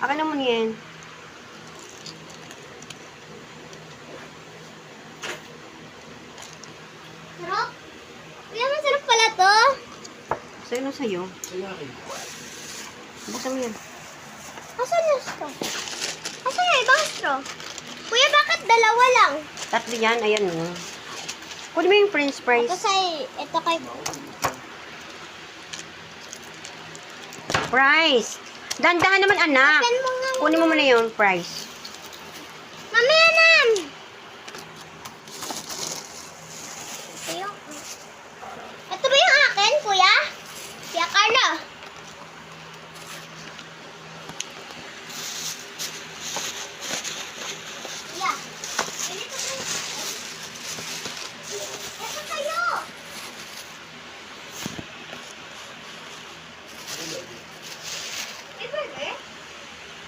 Akin naman yan. Sarap. Kuya, masarap pala to. Sa'yo na sa'yo. Buksan mo yan. Asan yung straw? Asan yung ibang straw? Kuya, bakit dalawa lang? Tatlo yan. Ayan o. Kunin mo yung french fries. Ito kay... Fries. Dandahan naman, anak. Open mo nga. Kunin mo muna yung fries. Mamaya na! Ito ba yung akin, kuya? Kuya Carlo. Kuya, ganito ba yung akin? Ito sa'yo! May burger?